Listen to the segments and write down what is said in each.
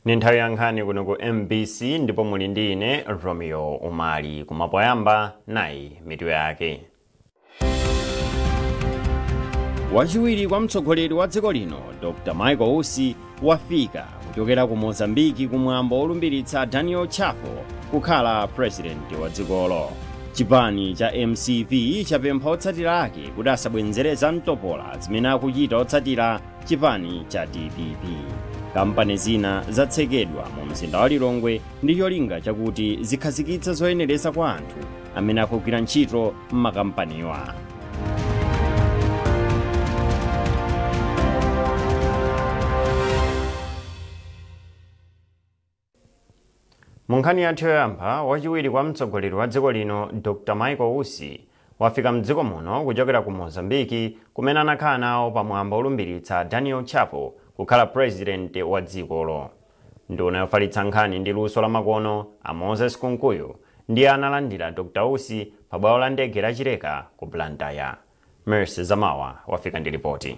Ni nthawi ya nkhani kuno ku MBC ndipo muli ndi ine Romeo Umali. Kumapoyamba nayi mitu yake. Wachiwiri kwa mtsogoleri wa dziko lino Dr. Michael Usi wafika kuchokera ku Mozambique kumwambo olumbiritsa Daniel Chapo kukhala president wa dzikolo. Chipani cha MCV chapempha otsatira ake kuti asabwenzereza mtopola zimene akuchita otsatira chipani cha DPP. Kampani zina zatsekedwa mu mzinda wa Lilongwe ndi cholinga chakuti zikhazikitse zoyenereza kwa anthu amene akugwira ntchito m'makampaniwa. Munkhani yathu yoyamba, wachiwiri kwa mtsogoleri wa dziko lino Dr. Michael Usi wafika mdziko muno kuchokera ku Mozambique kumene anakhala nawo pamwambo olumbiritsa Daniel Chapo kukhala president wa dzikolo. Nduna yofalitsa nkhani ndi luso la makono a Moses Kunkuyu ndiye analandira Dr. Usi pa bwalo la ndege la Chileka ku Blantyre. Mercy Zamawa wafika ndi ripoti.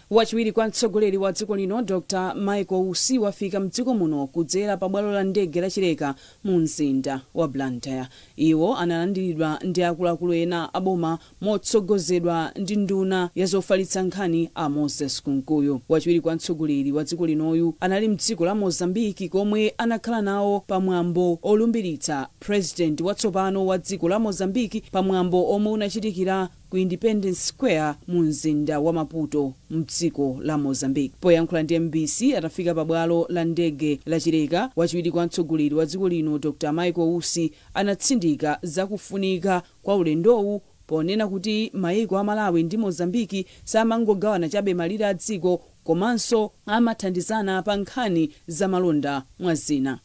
Wachiwiri kwa mtsogoleri wa dziko lino Dr. Michael Usi wafika mdziko muno kudzera pa bwalo la ndege la Chileka mu mzinda wa Blantyre. Iwo analandiridwa ndi akuluakulu ena aboma motsogozedwa ndi nduna ya zofalitsa nkhani a Moses Kunkuyu. Wachiwiri kwa mtsogoleri wa dziko linoyu anali mdziko la Mozambique komwe anakhala nawo pamwambo olumbiritsa president watsopano wa dziko la Mozambique pamwambo omwe unachitikira ku Independence Square mu mzinda wa Maputo mdziko la Mozambique. Poyankhula ndi MBC atafika pa bwalo la ndege la Chileka, wachiwiri kwa mtsogoleri wa dziko lino Dr. Michael Usi anatsindika zakufunika kwa ulendowu ponena kuti mayiko a Malawi ndi Mozambique samangogawana chabe malire a dziko komanso amathandizana pa nkhani za malonda mwa zina.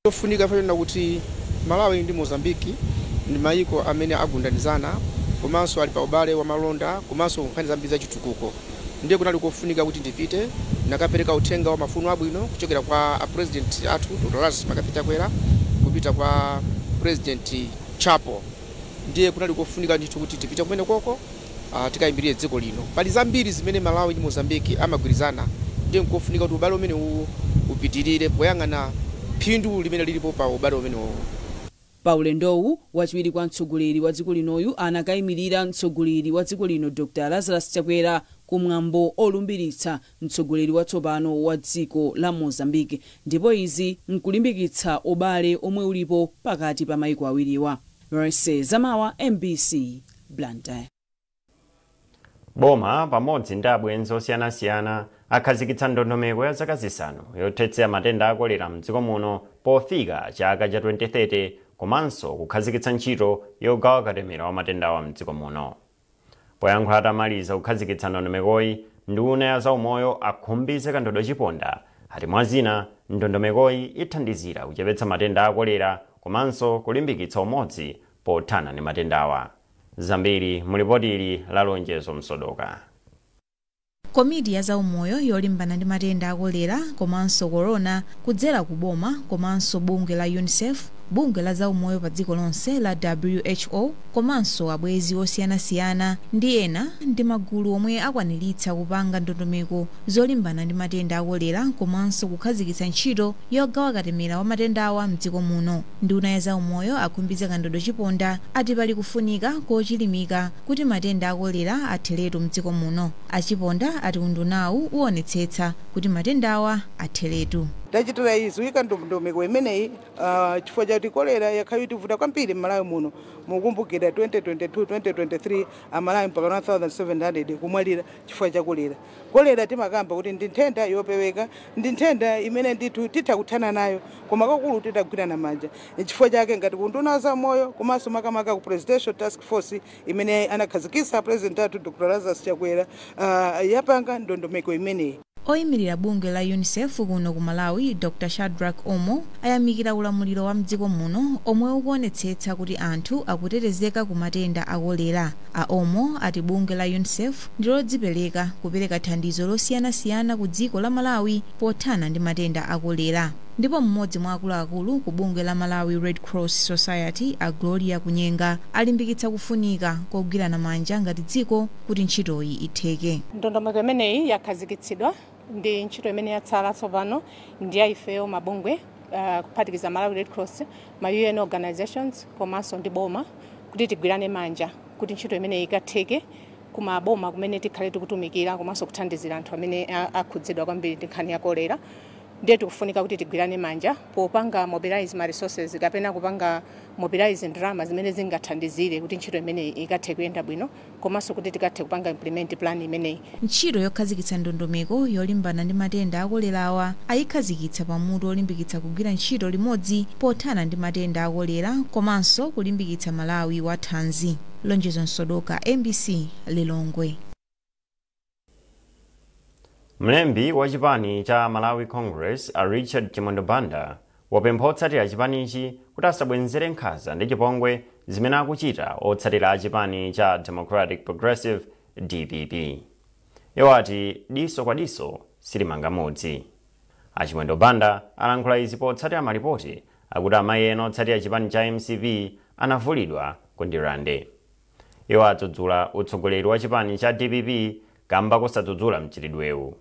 Kufunika fena kuti Malawi ndi Mozambique ndi mayiko amene agundanizana komanso ali pa ubale wa malonda komanso nkhani zambiri za chitukuko. Ndiye kunali kufunika kuti ndipite nakapereka uthenga wa mafuno abwino kuchokera kwa president athu Dr. Lazarus Chakwera kupita kwa president Chapo. Ndiye kunali kufunika ndithu kuti tipite kumene koko tikayimbirire dziko lino. Pali zambiri zimene Malawi ndi Mozambique amagwirizana. Ndiye kufunika kuti ubale umene upitirire poyang'ana phindu limene lilipo pa ubale umene pa ulendowu wachiwiri kwa mtsogoleri wa dziko linoyu anakayimirira mtsogoleri wa dziko lino Dr. Lazarus Chakwera kumwambo olumbiritsa mtsogoleri watsopano wa dziko la Mozambique, ndipo izi nkulimbikitsa ubale omwe ulipo pakati pa mayiko awiriwa. Mercy Zamawa, MBC, Blantyre. Boma pamodzi ndi abwenzi osiyanasiyana akhazikitsa ndondomeko ya zaka zisanu yothetsera matenda a kolera mdziko muno pofika chaka cha 2030 komanso kukhazikitsa ntchito yogawa katemera wa matenda wa mdziko muno. Poyankhula atamaliza kukhazikitsa ndondomekoyi, nduna ya zaumoyo akhumbize kandodo chiponda ati mwa zina ndondomekoyi ithandizira kuchepetsa matenda a kolera komanso kulimbikitsa umodzi pothana ndi matendawa. Zambiri mulipotili la Lonjezo Msodoka. Komiti ya zaumoyo yolimbana ndi matenda a kolera komanso corona kudzera ku boma komanso bungwe la UNICEF, bungwe la zaumoyo pa dziko lonse la WHO komanso abwezi osiyanasiyana ndi ena ndi magulu omwe akwaniritsa kupanga ndondomeko zolimbana ndi matenda a kolera komanso kukhazikitsa ntchito yogawa katemera wa matendawa mdziko muno. Nduna ya zaumoyo akhumbiza kandodo chiponda ati pali kufunika kochilimika kuti matenda a kolera atheretu mdziko muno. Achiponda ati undunawu uonetsetsa kuti matendawa atheretu. Tachitira izi wika ndondomeko imeneyi chifukwa chakuti kolera yakhala itivuta kwambiri m'Malawi muno. Mukumbukira 2022-2023 amalawi mpaka 1700 kumwalira chifukwa cha kolera. Kolera timakamba kuti ndi nthenda yopeweka, ndi nthenda imene ndithu titha kuthana nayo koma kwakulu titagwirana manja. Chifukwa chake ngati kunduna wa zaumoyo komanso makamaka ku Presidential Task Force imene anakhazikitsa president athu Dr. Lazarus Chakwera yapanga ndondomeko imeneyi. Oyimirira bungwe la UNICEF kuno ku Malawi Dr. Shadrack Omo ayamikira ulamuliro wa mdziko muno omwe ukuonetsetsa kuti anthu akutetezeka ku matenda a kolera. A Omo ati bungwe la UNICEF ndilodzipereka kupereka thandizo losiyanasiyana ku dziko la Malawi pothana ndi matenda a kolera. Ndipo mmodzi mwa akuluakulu ku bungwe la Malawi Red Cross Society a Gloria Kunyenga alimbikitsa kufunika kogwirana manja ngati dziko kuti ntchitoyi itheke. Ndondomeko imeneyi yakhazikitsidwa ndi ntchito imene yatsala tsopano ndi yaifeyo mabungwe kuphatikiza Malawi Red Cross, ma UN organizations komanso ndi boma kuti tigwirane manja kuti ntchito imene ikatheke kumaboma kumene tikhale tikutumikira komanso kuthandizira anthu amene akhudzidwa kwambiri ndi nkhani ya kolera. Ndiye tikufunika kuti tigwirane manja popanga mobilize ma resources kapena kupanga mobilize ndalama zimene zingathandizire kuti ntchito imene ikathe kuyenda bwino komanso kuti tikathe kupanga implement plan imeneyi. Ntchito yokhazikitsa ndondomeko yolimbana ndi matenda akolerawa ayikhazikitsa pamutu olimbikitsa kugwira ntchito limodzi pothana ndi matenda akolera komanso kulimbikitsa Malawi wathanzi. Lonjezo Nsodoka, MBC, Lilongwe. Mlembi wa chipani cha Malawi Congress Richard Chimondobanda wapempha otsatira chipanichi kuti asabwenzere nkhanza ndi chipongwe zimene akuchita otsatira chipani cha Democratic Progressive DPP. Iwo ati diso kwa diso silimanga modzi. Achimondobanda alankhula izi potsatira malipoti akuti amayi ena otsatira chipani cha MCP anavulidwa ku ndilande. Iwo adzudzula utsogoleri wa chipani cha DPP kamba kosadzudzula mchitidwewu.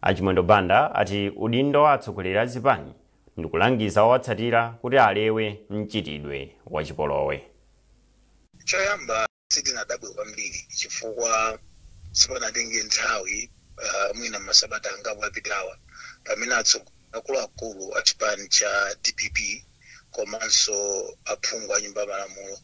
Achimondobanda ati udindo wa atsogoleri a zipani ndi kulangiza owatsatira kuti alewe mchitidwe wa chipolowe. Choyamba sitinadabwe kwambiri chifukwa sipanatenge nthawi mwina masabata angapo apitawa pamene akuluakulu a chipani cha DPP komanso aphungu a nyumba malamulo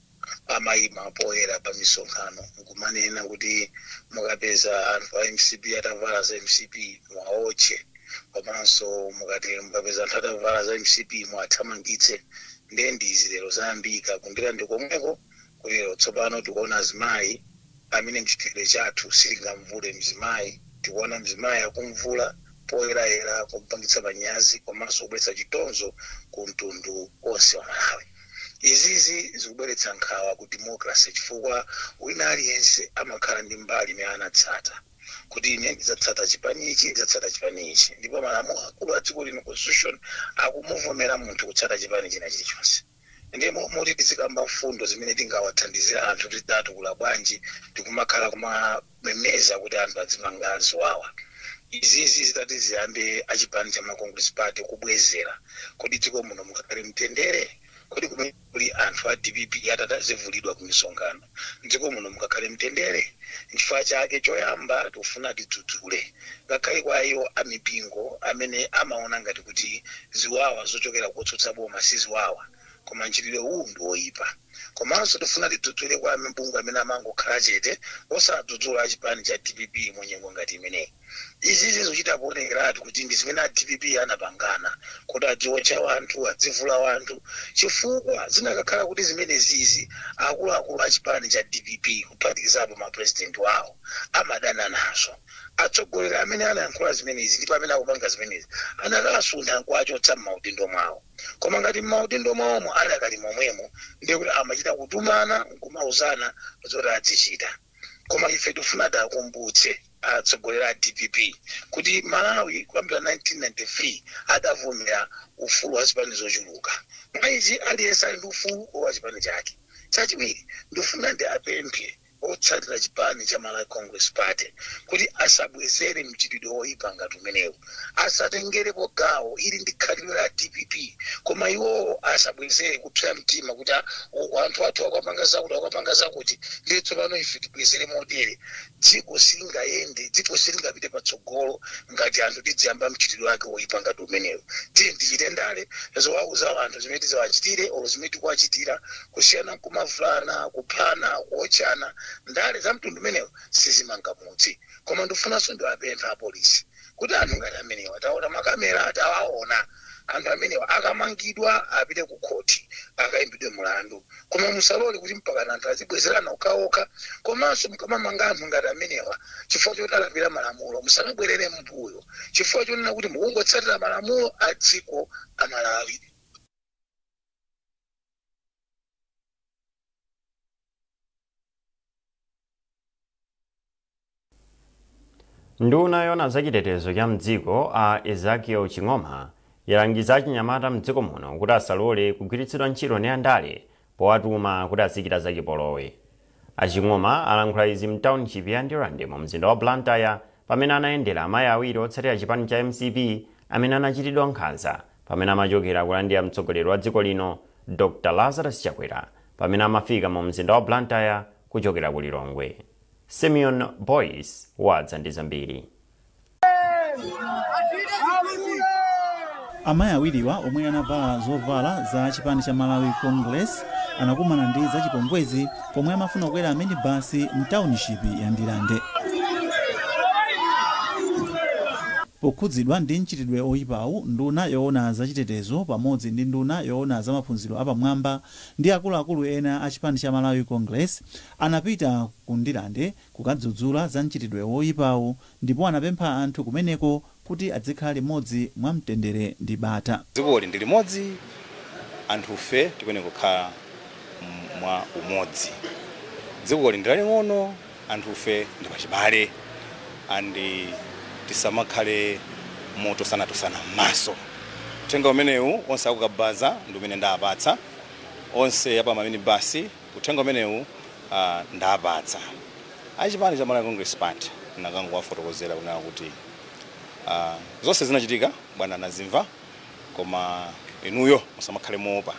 amayima poyera pa misonkhano nkumanena kuti mukapeza anthu a MCP atavala za MCP mwaoche komanso mukapeza anthu atavala za MCP mwathamangitse. Ndizi lero zayambika kundira ndikomweko kulero tsopano tikuona azimayi amene mchitidwe chathu silingamvule mzimayi, tikuona mzimayi akumvula poyerayera kumpangitsa manyazi komanso kubweretsa chitonzo ku mtundu onse wa Malawi. Izizi zikubweretsa nkhawa ku democracy chifukwa wina aliyense amakhala ndi mbali imene anatsata kuti ine ndidzatsata chipanichi ndidzatsata chipanichi, ndipo malamulo akulu a dziko lino constitution akumuvomera munthu kutsata chipani china chilichonse. Ndimo moti tizikamba mfundo zimene tingawathandizira anthu titatu kula bwanji tikumakhala kumamemeza kuti anthu adzimanga ziwawa. Izizi zitati ziyambe achipani cha Congress Party kubwezera kuti dziko muno mukakhale mtendere, kuti kuli anthu a DPP atazivulidwa ku misonkhano dziko muno mukakhale mtendere. Nchifukwa chake choyamba tikufuna tidzudzule ngakhale kwa iwo amipingo amene amaona ngati kuti ziwawa zochokera kutsutsa boma si ziwawa koma nchitidwe uwu ndi woyipa. Komanso tifuna tidzudzule kwa mabungwe amene amangokhala chete osadzudzula achipani cha DPP munyengo ngati imeneyi. Izizi zikuchita kuonekeratu kuti ndi zimene a DPP anapangana kuti adziwotcha wanthu adzivula wanthu chifukwa zinakakhala kuti zimene zizi akuluakulu achipani cha DPP kuphatikizapo mapresidenti wawo amadana nazo. Atsogoleri amene anayankhula zimenezi ndipo amene akupanga zimenezi anakasuntha nkuwachotsa m'maudindo mwawo. Koma ngati m'maudindo mwawomo ali akali momwemo ndiye kuti amachita kutumana nkumauzana zoti azichita. Koma ife tifuna takumbutse atsogoleri a DPP kuti Malawi kuyambira 1993 adavomera ufulu wa zipani zochuluka. Maizi aliyense ali ndi ufulu wa chipani chake. Chachiwiri ndifuna ndi apemphe otsatira chipani cha Malawi Congress Party kuti asabwezere mchitidwe woyipa ngati umenewu, asatengerepo gawo ili ndi khalidwe la DPP, koma iwo asabwezere kupsa mtima kuti anthu athu akapanga zakuti ndiye tsopano ife tibwezere modere. Dziko silingayende, dziko silingapite patsogolo ngati anthu tidziyamba mchitidwe wake woyipa ngati umenewu. Tiye tichite ndale zowauza anthu zimene tizawachitire olo zimene tikuwachitira kusiyana kumavulana kuphana kuochana. Ndale za mtundu umenewu sizimanga mudzi. Koma ndifunanso ndiwapempha apolisi kuti anthu ngati amenewa ataona makamera atawaona anthu amenewa akamangidwa apite ku khoti akayimbidwe mulandu. Koma musalole kuti mpaka anthu azibwezerana okaoka. Komanso mukamamanga anthu ngati amenewa chifukwa choti alapira malamulo musamabwerere mbuyo chifukwa chonena kuti mukungotsatira malamulo a dziko a Malawi. Nduna yona zachitetezo cha mdziko a Ezekiel Ching'oma yalangiza achinyamata mdziko muno kuti asalole kugwiritsidwa ntchito ndi andale powatuma kuti azikita zachipolowe. Aching'oma alankhula izi mtownship ya Ndilande mu mzinda wa Blantyre pamene anayendera amayi awiri otsatira chipani cha MCP amene anachitidwa nkhanza pamene amachokera kulandira mtsogoleri wa dziko lino Dr. Lazarus Chakwera pamene amafika mu mzinda wa Blantyre kuchokera ku Lilongwe. Simeon Boyce wadza ndi zambiri. Amayi awiriwa omwe anavala zovala za chipani cha Malawi Congress anakumana ndi zachipongwezi pomwe amafuna kukwera minibasi mtownship ya Ndilande. Pokhudzidwa ndi mchitidwe oyipawu, nduna yoona zachitetezo pamodzi ndi nduna yoona za maphunziro apamwamba ndi akuluakulu ena a chipani cha Malawi Congress anapita ku Ndilande kukadzudzula za mchitidwe oyipawu ndipo anapempha anthu kumeneko kuti adzikhala limodzi mwa mtendere ndi bata. Dzikoli ndi limodzi, anthufe tikone kukhala mwa umodzi. Dzikoli ndi laling'ono, anthufe ndi pachibale andi tisamakhale moto sana m'maso. Uthenga umenewu onse akukabaza ndi umene ndapatsa onse apa maminibasi. Uthenga umenewu ndapatsa achipani cha Malawi Congress Party nakangowafotokozera kunena kuti zonse zinachitika bwana anazimva, koma inuyo musamakhale moopa.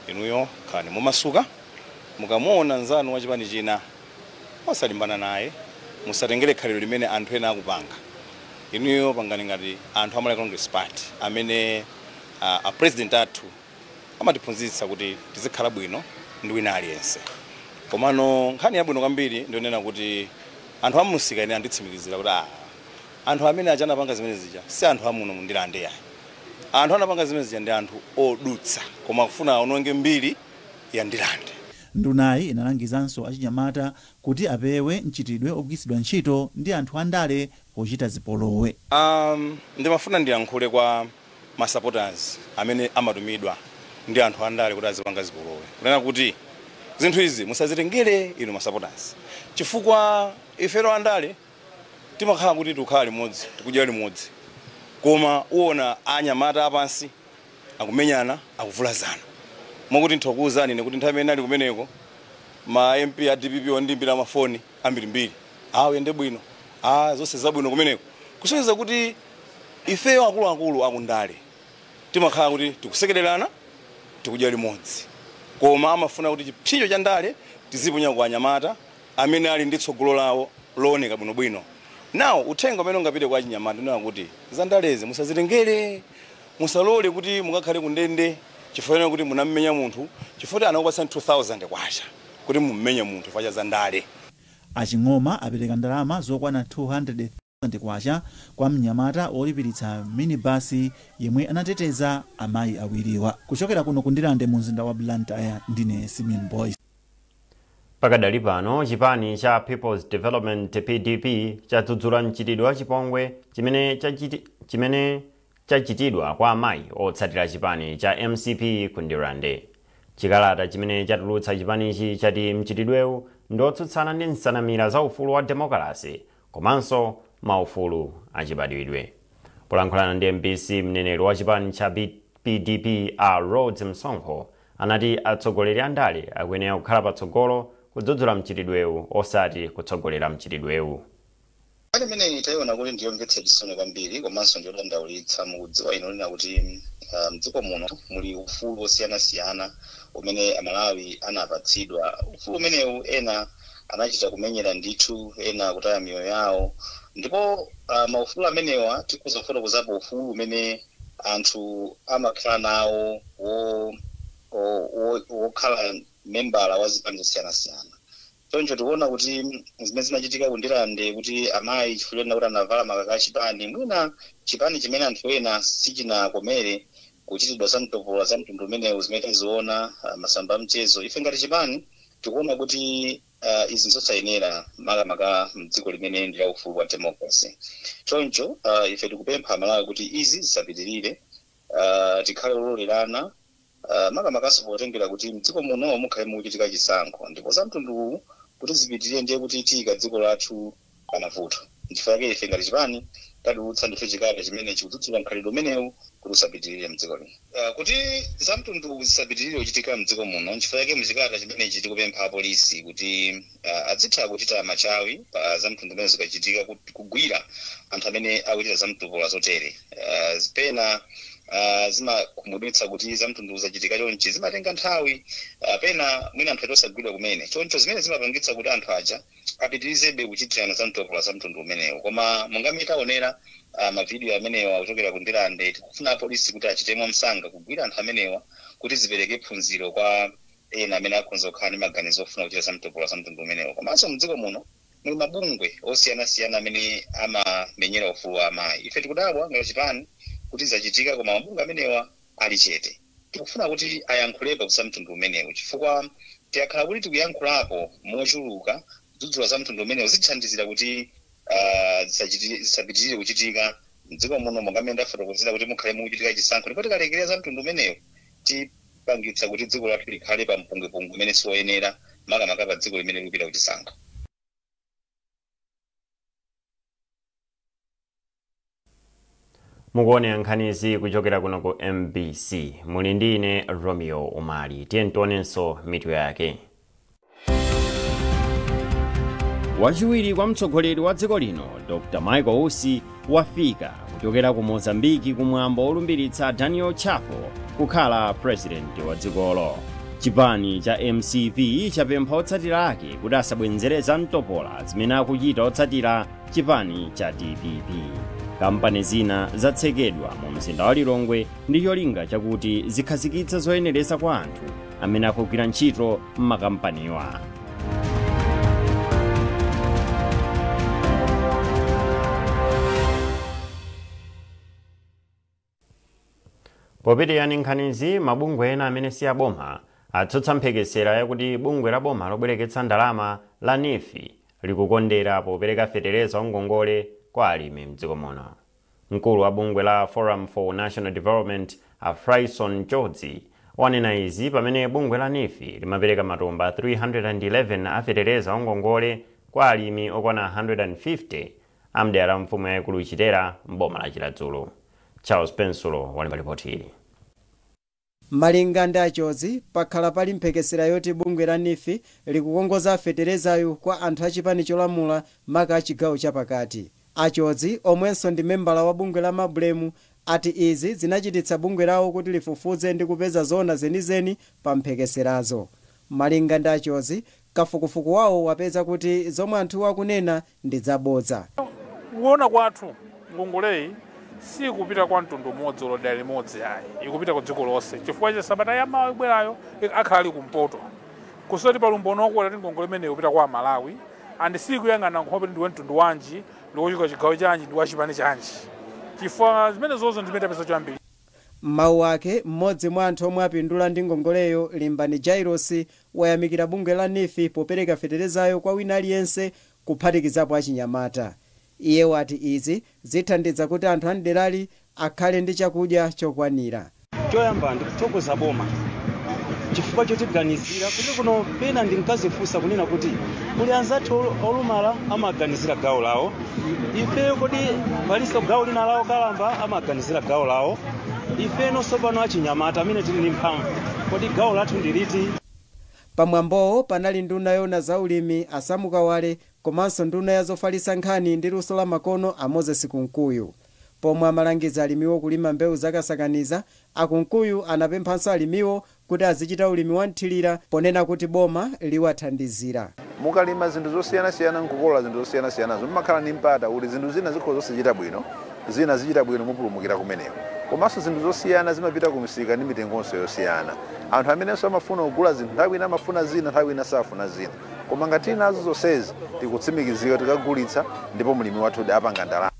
Inuyo khalani momasuka, mukamuona nzanu wa chipani china osalimbana naye, musatengere khalidwe limene anthu ena akupanga. Inuyo pangani ngati anthu a Malawi Congress Party amene a president athu amatiphunzitsa kuti tizikhala bwino ndi wina aliyense. Komano nkhani yabwino kwambiri ndionena kuti anthu amusika ine anditsimikizira kuti anthu amene achana panga zimene zija si anthu amuno mu Ndilande yayi. Anthu anapanga zimene zija ndi anthu odutsa koma kufuna aononge mbiri ya Ndilande. Ndunayi inalangizanso achinyamata kuti apewe mchitidwe ogwiritsidwa ntchito ndi anthu andale pochita zipolowe. Ndimafuna ndiyankhule kwa ma supporters amene amatumidwa ndi anthu andale kuti azipanga zipolowe. Kunena kuti zinthu izi musazitengere inu ma supporters. Chifukwa ifero andale timakhala kuti tikhala limodzi, tikudya limodzi. Koma uona anyamata apansi akumenyana, akuvulazana. Mwakuti nthokuwuzani ine kuti nthawi imene ali kumeneko ma MP a DPP ondimbira mafoni ambirimbiri yende bwino, zonse zabwino kumeneko, kusonyeza kuti ifeyo akuluakulu akundale timakhala kuti tikusekererana, tikudya limodzi. Koma amafuna kuti chipsinjo cha ndale tiziponya kwa anyamata amene ali ndi tsogolo lawo looneka bwinobwino. Nawo uthenga umene ungapite kwa achinyamata ndina kuti zandalezi musazitengere, musalole kuti mukakhale kundende chifukwa kuti munammenya munthu chifukwa anakupatsa 2000 kwacha kuti mummenya munthu facha zandale. Aching'oma apereka ndalama zokwana 200,000 kwacha kwa mnyamata olipiritsa minibasi yemwe anateteza amayi awiriwa. Kuchokera kuno ku Ndilande mu mzinda wa Blantyre, ndine Simeon Boyce. Pakadali pano chipani cha People's Development PDP chadzudzula mchitidwe wa chipongwe chimene chachitidwa kwa amayi otsatira chipani cha MCP ku Ndilande. Chikalata chimene chatulutsa chipanichi chati mchitidwewu ndotsutsana ndi nsanamira za ufulu wa demokrasi komanso maufulu achibadwidwe. Polankhulana ndi MBC, mneneri wa chipani cha PDP a Rhodes Msonkho anati atsogoleri andale akuyenera kukhala patsogolo kudzudzula mchitidwewu osati kutsogolera mchitidwewu. Pali mene taiona kuti ndiyomvetsa chisoni kwambiri komanso ndiyodandaulitsa mukudziwa ino kuti mdziko muno muli ufulu osiyanasiyana umene amalawi anapatsidwa. Ufulu umenewu ena anachita kumenyera ndithu, ena kutaya miyoyo yawo, ndipo maufulu amenewa tikuzofotokozapo ufulu umene anthu amakhala nawo wokhala membala wa zipani zosiyanasiyana. Choncho tikuona kuti zimene zinachitika ku Ndilande kuti amayi chifukwa kuti anavala makaka a chipani, mwina chipani chimene anthu ena sichinakomere kuchitidwa za mtopola za mtundu umenewu zimene taziona masamba a mchezo. Ife ngati chipani tikuona kuti izi nzosayenera makamaka mdziko limene ndi la ufulu wa democracy. Choncho ife tikupempha Malawi kuti izi zisapitirire, tikhale ololerana, makamakaso potengera kuti mdziko muno mukhale mukuchitika chisankho, ndipo za mtundu kuti zipitirire ndiye kuti tika dziko lathu panavuto. Chifukwa chake ife ngati chipani tadutsa ndife chikalata chimene chikudzudzula mkhalidwe umenewu kuti usapitirire mdziko lino. Kuti zamtundu zisapitirire kuchitika mdziko muno, chifukwa chake mchikalata chimenechi tikupempha apolisi kuti adzitha kuchita machawi pa zamtundu zimene zikachitika, kugwira anthu amene akuchita zamtundu zotere. Pena zimakhumudwitsa kuti zamtundu zachitika chonchi zimatenga nthawi, pena mwina anthu atosagwidwa kumene choncho zimene zimapangitsa kuti anthu aja apitirizebe kuchitirana zamtundu umenewu. Koma monga taonera mavidiyo amenewa akuchokera ku Ndilande, tikufuna apolisi kuti achitemo msanga kugwira anthu amenewa kuti zipereke phunziro kwa ena amene akhonza kukhala ndi maganizo ofuna kuchita zamtundu umenewu. Komanso mdziko muno muli mabungwe osiyanasiyana amene amamenyera ufulu wa amayi. Ife tikudabwa ngati chipani kuti zachitika, koma mabungwe amenewa ali chete. Tikufuna kuti ayankhulepo kusamtundu umenewu, chifukwa tikakhala kuti tikuyankhulapo mochuluka kudzudzula zamtundu umenewu zithandizira kuti zisapitirire kuchitika mdziko muno. Monga mmene ndafotokozera kuti mukhale mukuchitika chisankho, ndipo tikalekerera zamtundu umenewu tipangitsa kuti dziko lathu likhale pa mpungwepungwe umene siwoyenera, makamaka pa dziko limene likupita kuchisankho. mukuone nkhanizi kuchokera kuno ku MBC. Muli ndine Romeo Umali. Tiye tionenso mitu yake. Wachiwiri kwa mtsogoleri wa dziko lino Dr. Michael Usi wafika kuchokera ku Mozambiki kumwambo olumbiritsa Daniel Chapo kukhala president wa dzikolo. Chipani cha MCV chapempha otsatira ake kuti asabwenzere zamtopola zimene akuchita otsatira chipani cha DPP. Kampani zina zatsekedwa mu mzinda wa Lilongwe ndi cholinga chakuti zikhazikitse zoyenereza kwa anthu amene akugwira ntchito m'makampaniwa. Popitiriza nkhanizi, mabungwe ena amene si aboma atsutsa mphekesera yakuti bungwe la boma lobwereketsa ndalama la NIFI likukondera popereka fetereza ongongole kwa alimi mdziko muno. Mkulu wa bungwe la Forum for National Development Afraison Chodzi wanena izi pamene bungwe la NIFI limapereka matumba 311 a fetereza ongongole kwa alimi okwana 150 amdera mfumu yaikulu Chitera mboma la Chiladzulo. Charles Pensulo wali ripoti hili. Malinga ndi Chodzi pakhala pali mphekesera yoti bungwe la NIFI likukongoza feterezayo kwa anthu achipani cholamula maka achigawo chapakati. Chodzi omwenso ndi membala wa bungwe la Mablemu ati izi zinachititsa bungwe lawo kuti lifufuze ndi kupeza zona zenizeni pa mphekeserazo. Malinga ndi Chodzi, kafukufuku wawo wapeza kuti zomwe anthu akunena ndi zabodza. Kuona kwathu ngongoleyi si kupita kwa mtundu umodzi olodera limodzi ayi, ikupita ku dziko lonse. Chifukwa cha sabata yamawa ibwerayo akhala kumpoto kusoti palumbono okwera kuti ngongole imeneyo kupita kwa Malawi andi sikuyang'ana nkhope ndi mtundu wanji ndikuchika chigawo chanji ndi wachipani chanji. Chifukwa zimene zonse ndimene pesa chambiri. Mawu ake mmodzi mwa anthu omwe apindula ndi ngongoleyo Limbani Jairos wayamikira bungwe la NIFI popereka feterezayo kwa wina aliyense kuphatikizapo achinyamata. Iye wati izi zithandiza kuti anthu amderali akhale ndi chakudya chokwanira. Choyamba ndikuthokoza boma chifukwa chotiganizira kuti kuno pena ndinkazifunsa kunena kuti kuli anzathu olumala amaganizira gawo lawo, ife kodi paliso gawo lina lawo kalamba amaganizira gawo lawo, ife nonso pano achinyamata amene tili ndi mphamvu kodi gawo lathu ndiliti. Pamwambowo panali nduna yona za ulimi Asamuka Wale komanso nduna ya zofalitsa nkhani ndi luso la makono a Moses Kunkuyu. Pomwe amalangiza alimiwo kulima mbewu zakasakaniza, Akunkuyu anapemphanso alimiwo kuti azichita ulimi wanthilira ponena kuti boma liwathandizira. Mukalima zinthu zosiyana-siyana nkukola zinthu zosiyana-siyana zimakhala ndi mpata kuti zinthu zina zikhoza zosichita bwino, zina zichita bwino mupulumukira kumeneko. Komanso zinthu zosiyana zimapita kumisika ndi mitengonso yosiyana. Anthu amenenso amafuna kugula zinthu nthawi ina amafuna zina nthawi ina safuna zina. Koma ngati nazo zonsezi tikutsimikizika tikagulitsa ndipo mlimi wathu apanga ndalama.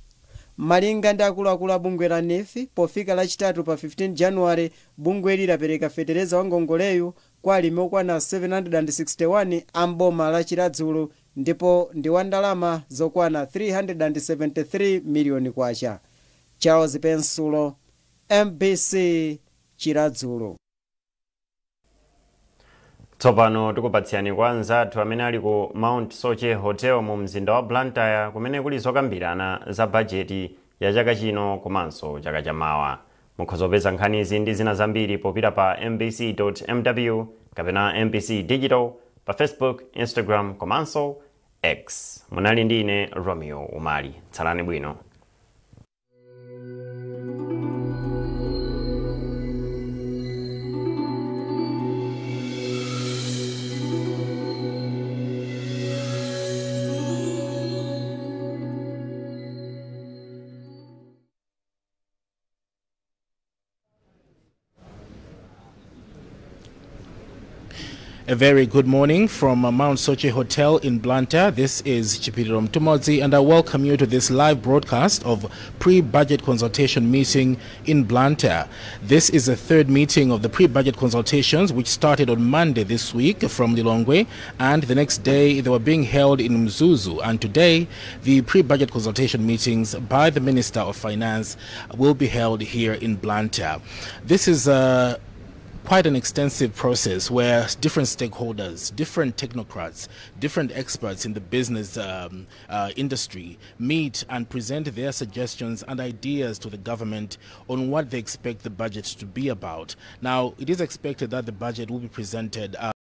Malinga ndi akuluakulu a bungwe la NIFI pofika lachitatu pa 15 January bungwe lidapereka fetereza wangongoleyo kwa alimi okwana 761 amboma la Chiladzulo ndipo ndi wa ndalama zokwana 373 miliyoni kwacha. Charles Pensulo, MBC, Chiladzulo. Tsopano tikupatsirani kwa anzathu amene ali ku Mount Soche Hotel mu mzinda wa Blantyre kumene kuli zokambirana za bajeti ya chaka chino komanso chaka chamawa. Mukhoza kupeza nkhanizi ndi zina zambiri popita pa mbc.mw kapena MBC Digital pa Facebook, Instagram komanso X. Munali ndi ine Romeo Umali. Tsalani bwino. A very good morning from Mount Soche Hotel in Blantyre. This is Chipiri Mtumodzi, and I welcome you to this live broadcast of pre-budget consultation meeting in Blantyre. This is the third meeting of the pre-budget consultations, which started on Monday this week from Lilongwe, and the next day they were being held in Mzuzu. And today, the pre-budget consultation meetings by the Minister of Finance will be held here in Blantyre. This is quite an extensive process where different stakeholders, different technocrats, different experts in the business industry meet and present their suggestions and ideas to the government on what they expect the budget to be about. Now, it is expected that the budget will be presented